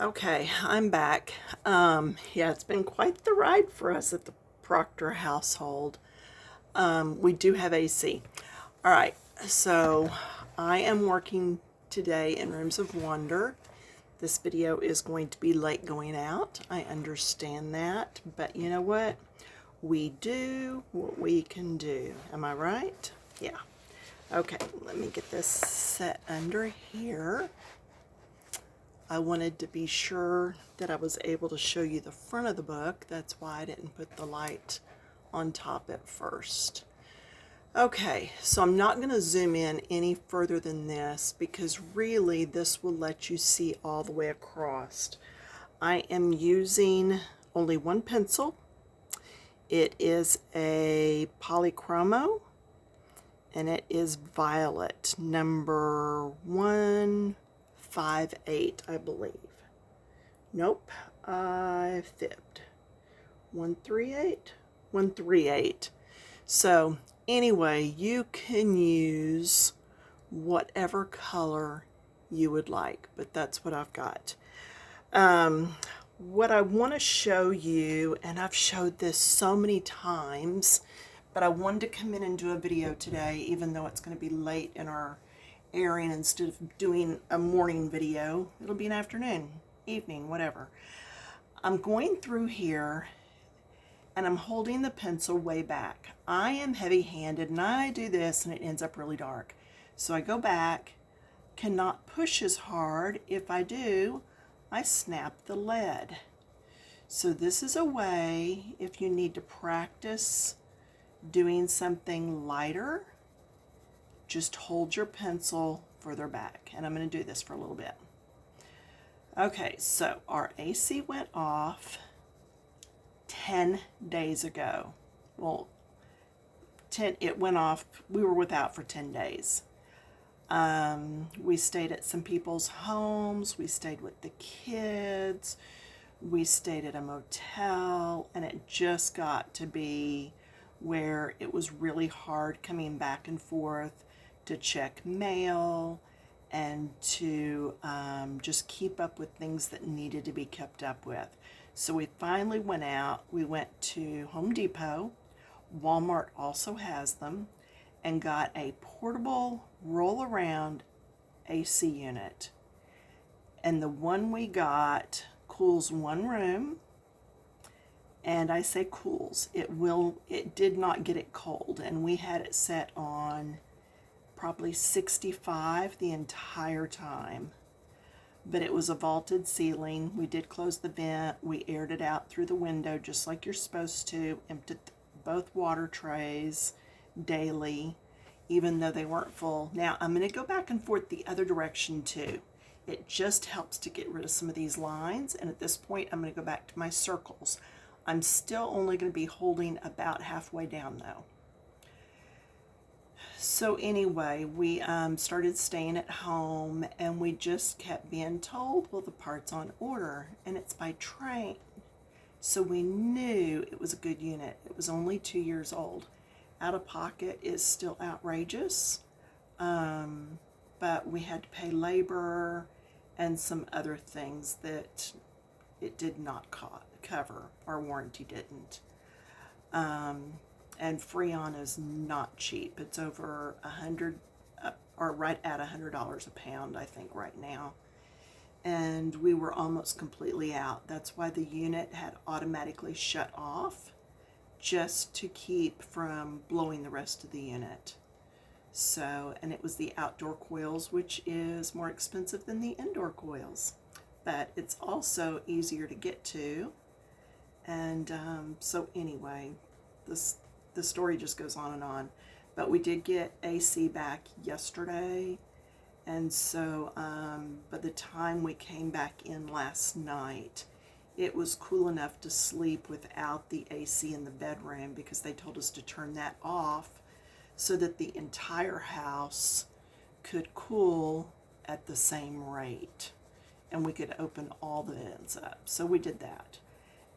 Okay, I'm back. Yeah, it's been quite the ride for us at the Proctor household. We do have AC. All right, so I am working today in Rooms of Wonder. This video is going to be late going out. I understand that, but you know what? We do what we can do. Am I right? Yeah. Okay, let me get this set under here. I wanted to be sure that I was able to show you the front of the book. That's why I didn't put the light on top at first. Okay, so I'm not going to zoom in any further than this because really this will let you see all the way across. I am using only one pencil. It is a Polychromo and it is violet, number 158, I believe. Nope, I fibbed. 138? 138. So anyway, you can use whatever color you would like, but that's what I've got. What I want to show you, and I've showed this so many times, but I wanted to come in and do a video today, even though it's going to be late in our airing. Instead of doing a morning video, it'll be an afternoon, evening, whatever. I'm going through here and I'm holding the pencil way back. I am heavy-handed and I do this and it ends up really dark. So I go back, cannot push as hard. If I do, I snap the lead. So this is a way, if you need to practice doing something lighter, just hold your pencil further back. And I'm going to do this for a little bit. Okay, so our AC went off 10 days ago. Well, it went off, we were without for 10 days. We stayed at some people's homes, we stayed with the kids, we stayed at a motel, and it just got to be where it was really hard coming back and forth to check mail and to just keep up with things that needed to be kept up with. So we finally went out. We went to Home Depot. Walmart also has them, and got a portable roll-around AC unit. And the one we got cools one room. And I say cools, it did not get it cold, and we had it set on probably 65 the entire time. But it was a vaulted ceiling. We did close the vent. We aired it out through the window just like you're supposed to. Emptied both water trays daily, even though they weren't full. Now I'm going to go back and forth the other direction too. It just helps to get rid of some of these lines, and at this point I'm going to go back to my circles. I'm still only going to be holding about halfway down though. So anyway, we started staying at home, and we just kept being told, well, the part's on order and it's by train. So we knew it was a good unit. It was only 2 years old. Out of pocket is still outrageous, but we had to pay labor and some other things that it did not cover. Our warranty didn't. And Freon is not cheap. It's over $100, or right at $100 a pound, I think, right now. And we were almost completely out. That's why the unit had automatically shut off, just to keep from blowing the rest of the unit. So, and it was the outdoor coils, which is more expensive than the indoor coils, but it's also easier to get to. And so anyway, the story just goes on and on. But we did get AC back yesterday, and so by the time we came back in last night, it was cool enough to sleep without the AC in the bedroom, because they told us to turn that off so that the entire house could cool at the same rate, and we could open all the vents up. So we did that.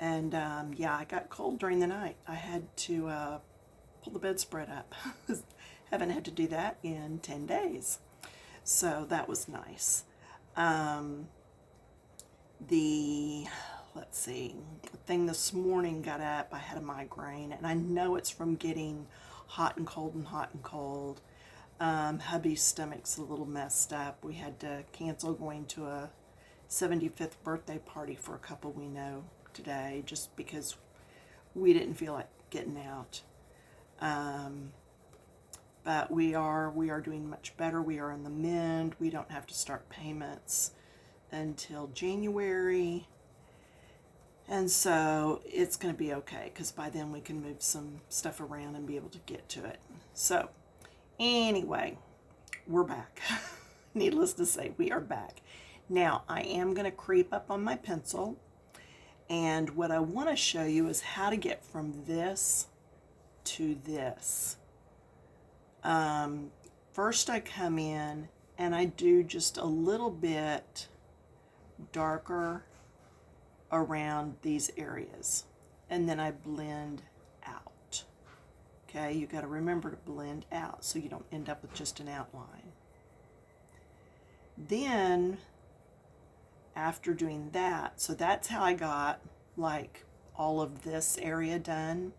And yeah, I got cold during the night. I had to pull the bedspread up. Haven't had to do that in 10 days. So that was nice. the, let's see, thing this morning got up. I had a migraine, and I know it's from getting hot and cold and hot and cold. Hubby's stomach's a little messed up. We had to cancel going to a 75th birthday party for a couple we know today just because we didn't feel like getting out. But we are doing much better. We are in the mend. We don't have to start payments until January. And so it's going to be okay because by then we can move some stuff around and be able to get to it. So anyway, we're back. Needless to say, we are back. Now, I am going to creep up on my pencil. And what I want to show you is how to get from this to this. First I come in and I do just a little bit darker around these areas. And then I blend out. Okay, you got to remember to blend out so you don't end up with just an outline. Then, after doing that, so that's how I got like all of this area done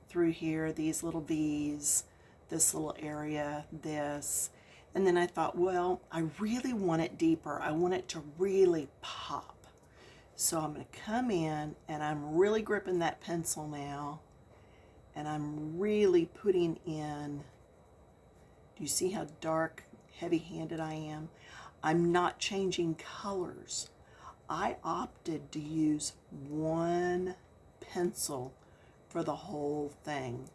through here, these little V's, this little area, this. And then I thought, well, I really want it deeper. I want it to really pop. So I'm going to come in and I'm really gripping that pencil now. And I'm really putting in, do you see how dark, heavy-handed I am? I'm not changing colors. I opted to use one pencil for the whole thing.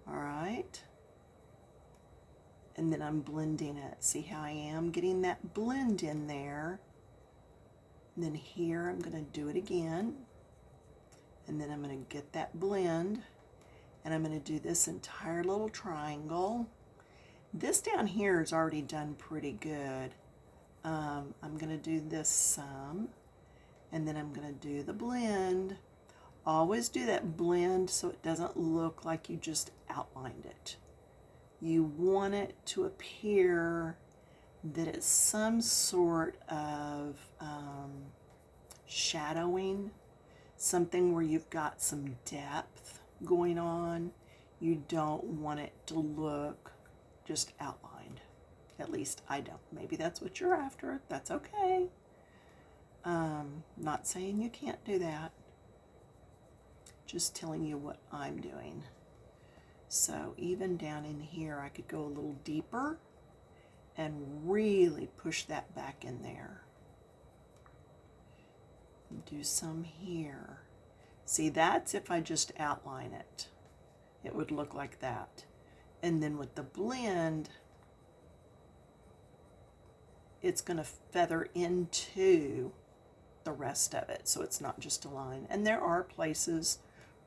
All right. And then I'm blending it. See how I am getting that blend in there. And then here I'm going to do it again. And then I'm going to get that blend. And I'm going to do this entire little triangle. This down here is already done pretty good. I'm going to do this some. And then I'm going to do the blend. Always do that blend so it doesn't look like you just outlined it. You want it to appear that it's some sort of shadowing, something where you've got some depth going on. You don't want it to look just outlined. At least I don't. Maybe that's what you're after. That's okay. Not saying you can't do that. Just telling you what I'm doing. So even down in here, I could go a little deeper and really push that back in there. Do some here. See, that's if I just outline it. It would look like that. And then with the blend, it's going to feather into the rest of it, so it's not just a line. And there are places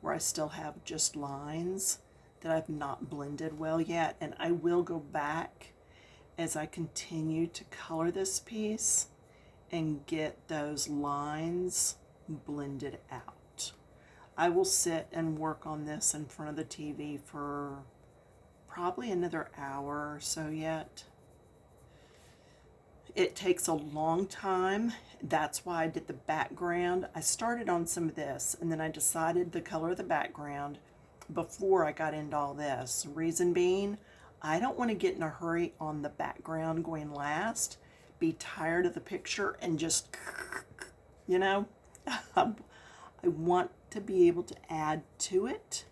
where I still have just lines that I've not blended well yet, and I will go back as I continue to color this piece and get those lines blended out. I will sit and work on this in front of the TV for probably another hour or so yet. It takes a long time. That's why I did the background. I started on some of this, and then I decided the color of the background before I got into all this. Reason being, I don't want to get in a hurry on the background going last, be tired of the picture, and just, you know, I want to be able to add to it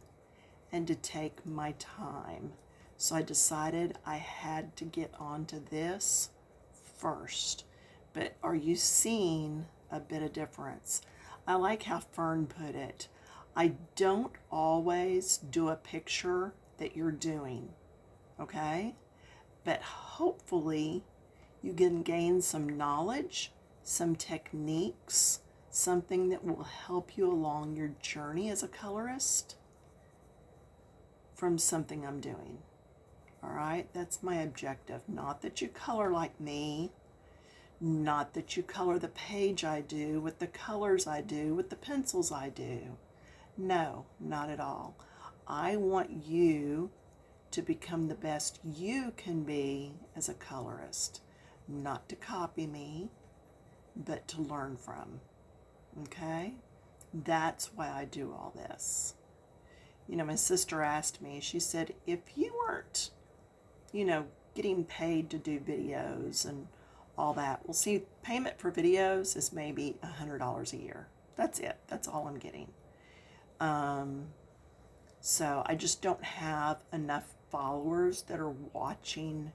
and to take my time. So I decided I had to get onto this first. But are you seeing a bit of difference? I like how Fern put it. I don't always do a picture that you're doing, okay? But hopefully you can gain some knowledge, some techniques, something that will help you along your journey as a colorist from something I'm doing. All right, that's my objective. Not that you color like me, not that you color the page I do with the colors I do with the pencils I do. No, not at all. I want you to become the best you can be as a colorist, not to copy me, but to learn from. Okay? That's why I do all this. You know, my sister asked me, she said, if you weren't, you know, getting paid to do videos and all that, well, see, payment for videos is maybe $100 a year. That's it. That's all I'm getting. So I just don't have enough followers that are watching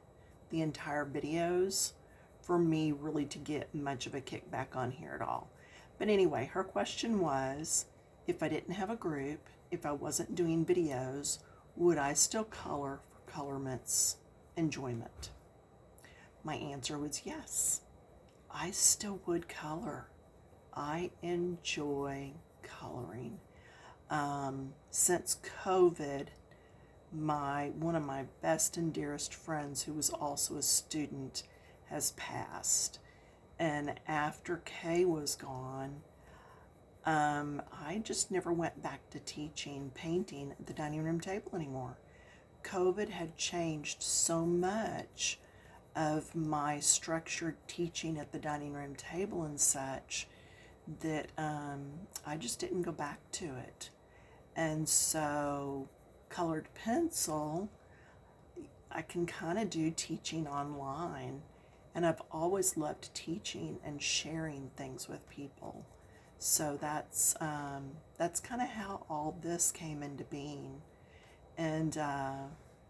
the entire videos for me really to get much of a kickback on here at all. But anyway, her question was, if I didn't have a group, if I wasn't doing videos, would I still color for Colorment's enjoyment? My answer was yes. I still would color. I enjoy coloring. Since COVID, one of my best and dearest friends, who was also a student, has passed. And after Kay was gone, I just never went back to teaching painting at the dining room table anymore. COVID had changed so much of my structured teaching at the dining room table and such that I just didn't go back to it. And so colored pencil, I can kind of do teaching online, and I've always loved teaching and sharing things with people. So that's kind of how all this came into being. And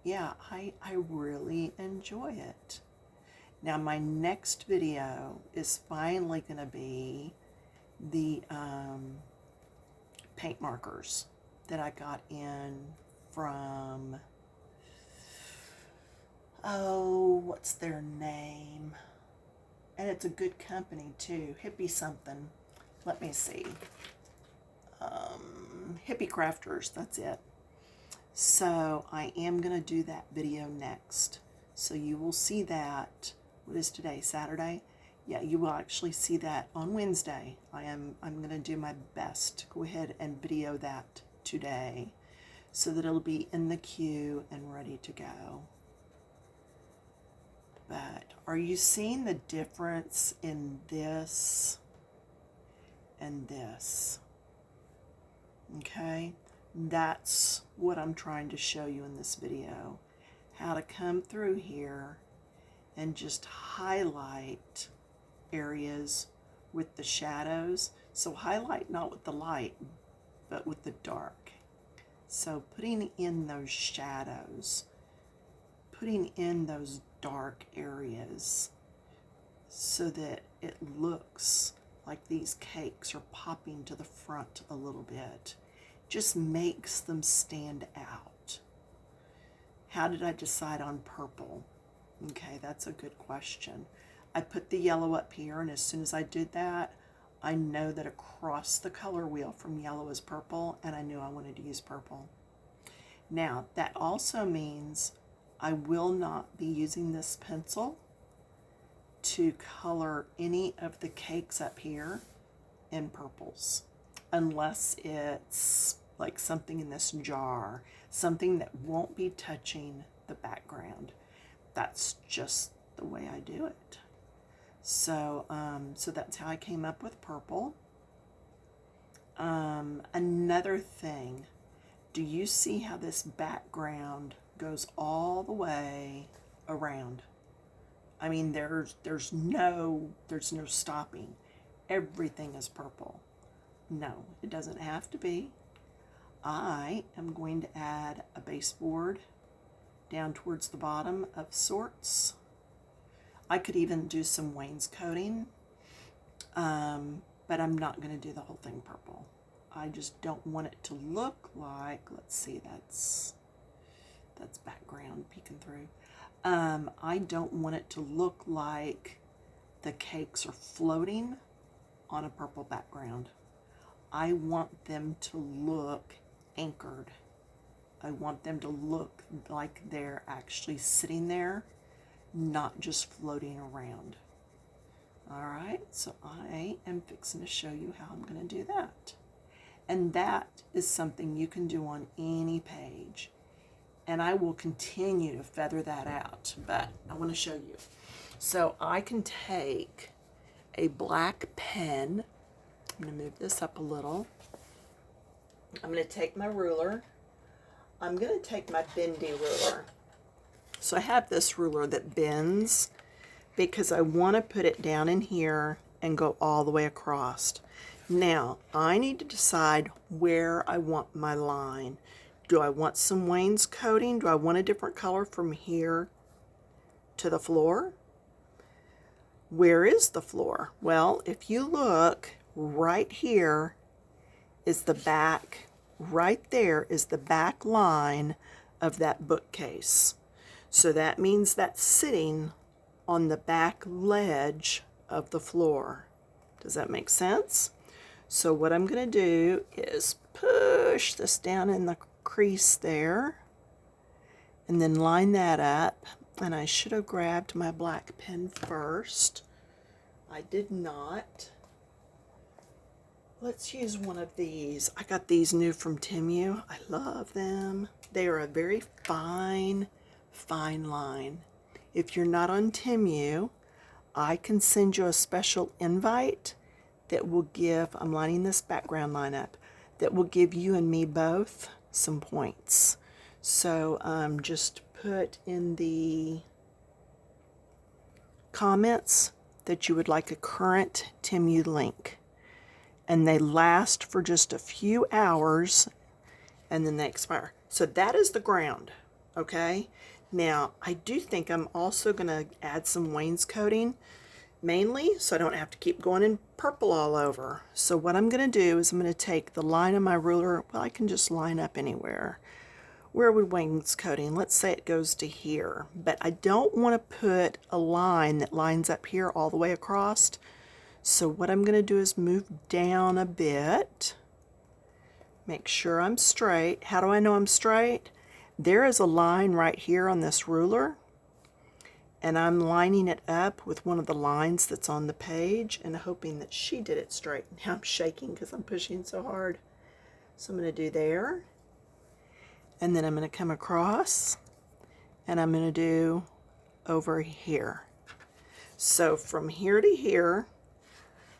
yeah, I really enjoy it. Now my next video is finally going to be the paint markers that I got in from, oh, what's their name? And it's a good company too, Hippie something. Let me see. Hippie Crafters, that's it. So I am going to do that video next. So you will see that. What is today? Saturday? Yeah, you will actually see that on Wednesday. I'm going to do my best to go ahead and video that today so that it'll be in the queue and ready to go. But are you seeing the difference in this and this? Okay, that's what I'm trying to show you in this video. How to come through here and just highlight areas with the shadows. So highlight not with the light, but with the dark. So putting in those shadows, putting in those dark areas so that it looks like these cakes are popping to the front a little bit. Just makes them stand out. How did I decide on purple? Okay, that's a good question. I put the yellow up here, and as soon as I did that, I know that across the color wheel from yellow is purple, and I knew I wanted to use purple. Now, that also means I will not be using this pencil to color any of the cakes up here in purples, unless it's like something in this jar, something that won't be touching the background. That's just the way I do it. So, so that's how I came up with purple. Another thing, do you see how this background goes all the way around? I mean, there's no stopping. Everything is purple. No, it doesn't have to be. I am going to add a baseboard down towards the bottom of sorts. I could even do some wainscoting, but I'm not going to do the whole thing purple. I just don't want it to look like, let's see, that's background peeking through. I don't want it to look like the cakes are floating on a purple background. I want them to look anchored. I want them to look like they're actually sitting there, not just floating around. All right, so I am fixing to show you how I'm going to do that. And that is something you can do on any page. And I will continue to feather that out, but I want to show you. So I can take a black pen. I'm going to move this up a little. I'm going to take my ruler. I'm going to take my bendy ruler. So I have this ruler that bends because I want to put it down in here and go all the way across. Now, I need to decide where I want my line. Do I want some wainscoting? Do I want a different color from here to the floor? Where is the floor? Well, if you look, right here is the back, right there is the back line of that bookcase. So that means that's sitting on the back ledge of the floor. Does that make sense? So what I'm going to do is push this down in the crease there and then line that up. And I should have grabbed my black pen first. I did not. Let's use one of these. I got these new from Temu. I love them. They are a very fine line. If you're not on Temu, I can send you a special invite that will give, I'm lining this background line up, that will give you and me both some points. So just put in the comments that you would like a current Temu link. And they last for just a few hours and then they expire. So that is the ground, okay? Now, I do think I'm also going to add some wainscoting, mainly so I don't have to keep going in purple all over. So what I'm going to do is I'm going to take the line of my ruler. Well, I can just line up anywhere. Where would wainscoting? Let's say it goes to here. But I don't want to put a line that lines up here all the way across. So what I'm going to do is move down a bit. Make sure I'm straight. How do I know I'm straight? There is a line right here on this ruler. And I'm lining it up with one of the lines that's on the page and hoping that she did it straight. Now I'm shaking because I'm pushing so hard. So I'm going to do there. And then I'm going to come across. And I'm going to do over here. So from here to here,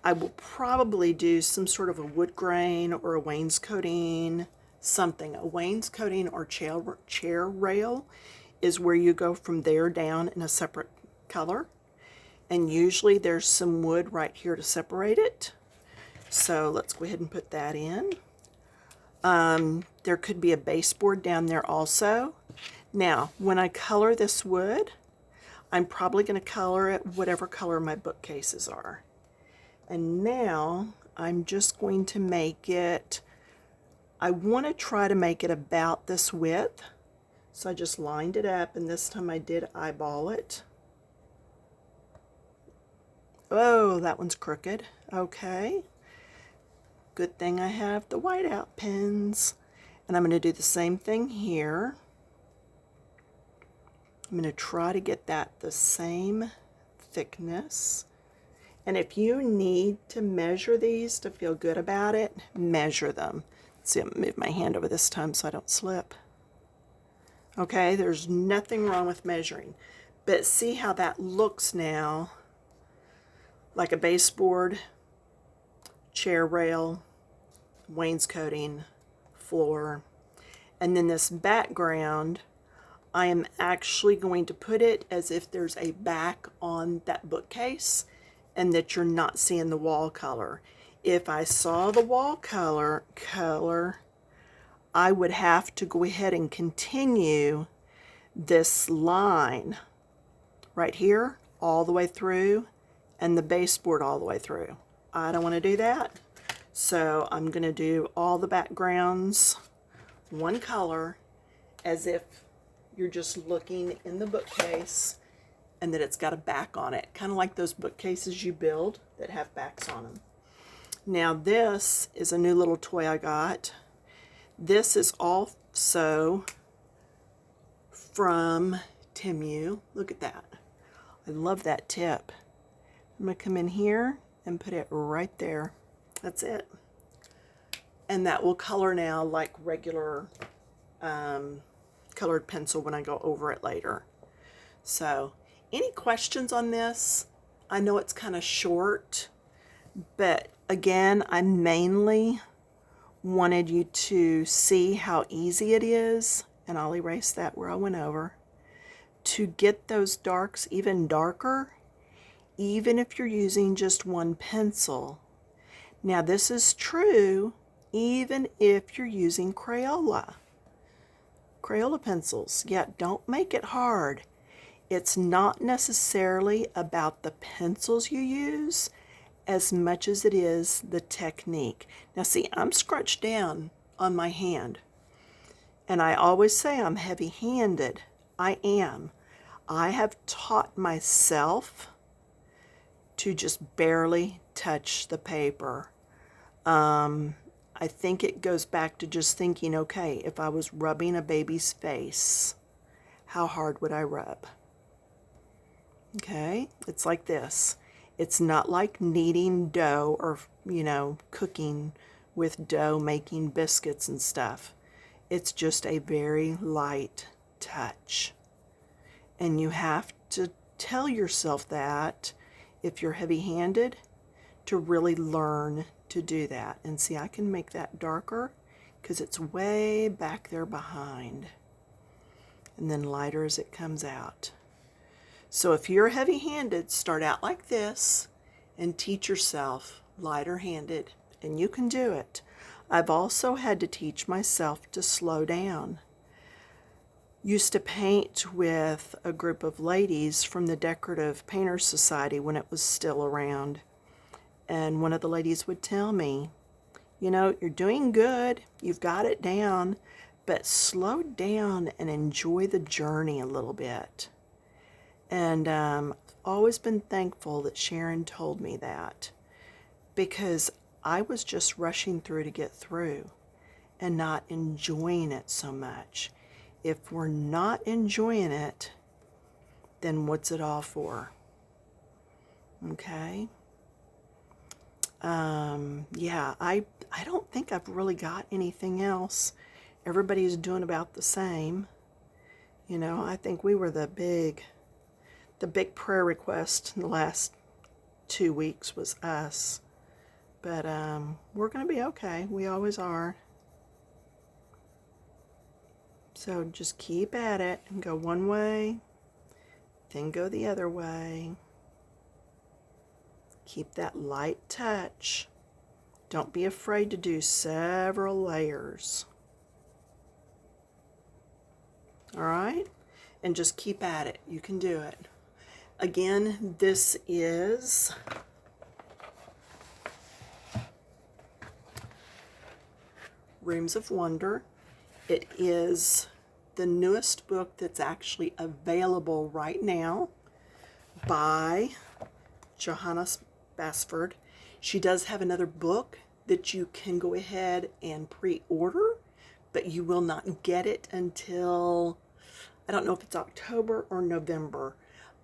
I will probably do some sort of a wood grain or a wainscoting, something. A wainscoting or chair rail is where you go from there down in a separate color. And usually there's some wood right here to separate it. So let's go ahead and put that in. There could be a baseboard down there also. Now, when I color this wood, I'm probably going to color it whatever color my bookcases are. And now I'm just going to make it, I want to try to make it about this width. So I just lined it up, and this time I did eyeball it. Oh, that one's crooked. Okay. Good thing I have the whiteout pens. And I'm going to do the same thing here. I'm going to try to get that the same thickness. And if you need to measure these to feel good about it, measure them. Let's see, I'm going to move my hand over this time so I don't slip. Okay, there's nothing wrong with measuring. But see how that looks now, like a baseboard, chair rail, wainscoting, floor. And then this background, I am actually going to put it as if there's a back on that bookcase and that you're not seeing the wall color. If I saw the wall color, I would have to go ahead and continue this line right here all the way through and the baseboard all the way through. I don't want to do that. So I'm going to do all the backgrounds one color as if you're just looking in the bookcase and that it's got a back on it. Kind of like those bookcases you build that have backs on them. Now this is a new little toy I got. This is also from Temu. Look at that. I love that tip. I'm going to come in here and put it right there. That's it. And that will color now like regular colored pencil when I go over it later. So, any questions on this? I know it's kind of short, but again, I mainly wanted you to see how easy it is, and I'll erase that where I went over, to get those darks even darker, even if you're using just one pencil. Now this is true even if you're using Crayola pencils. Yeah, don't make it hard. It's not necessarily about the pencils you use as much as it is the technique. Now see, I'm scrunched down on my hand, and I always say I'm heavy-handed. I am. I have taught myself to just barely touch the paper. I think it goes back to just thinking, okay, if I was rubbing a baby's face, how hard would I rub? Okay, it's like this. It's not like kneading dough or, cooking with dough, making biscuits and stuff. It's just a very light touch. And you have to tell yourself that if you're heavy-handed, to really learn to do that. And see, I can make that darker because it's way back there behind, and then lighter as it comes out. So if you're heavy-handed, start out like this and teach yourself lighter-handed, and you can do it. I've also had to teach myself to slow down. Used to paint with a group of ladies from the Decorative Painters Society when it was still around. And one of the ladies would tell me, you're doing good, you've got it down, but slow down and enjoy the journey a little bit. And I've always been thankful that Sharon told me that, because I was just rushing through to get through and not enjoying it so much. If we're not enjoying it, then what's it all for? Okay? Yeah, I don't think I've really got anything else. Everybody's doing about the same. I think we were the big prayer request in the last 2 weeks was us. But we're going to be okay. We always are. So just keep at it and go one way, then go the other way. Keep that light touch. Don't be afraid to do several layers. All right? And just keep at it. You can do it. Again, this is Rooms of Wonder. It is the newest book that's actually available right now by Johanna Basford. She does have another book that you can go ahead and pre-order, but you will not get it until, I don't know if it's October or November.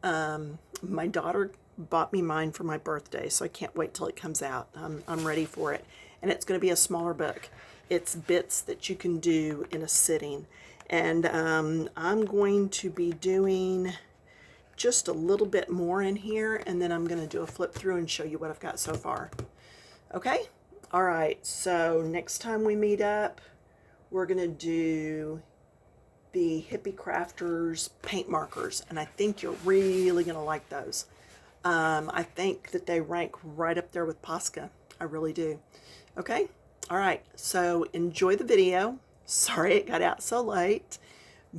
My daughter bought me mine for my birthday, so I can't wait till it comes out. I'm ready for it. And it's going to be a smaller book. It's bits that you can do in a sitting. And I'm going to be doing just a little bit more in here, and then I'm going to do a flip through and show you what I've got so far. Okay? All right, so next time we meet up, we're going to do the Hippie Crafters paint markers, and I think you're really going to like those. I think that they rank right up there with Posca. I really do. Okay? All right, so enjoy the video. Sorry it got out so late,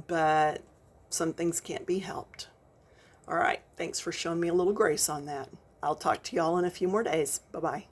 but some things can't be helped. All right, thanks for showing me a little grace on that. I'll talk to y'all in a few more days. Bye-bye.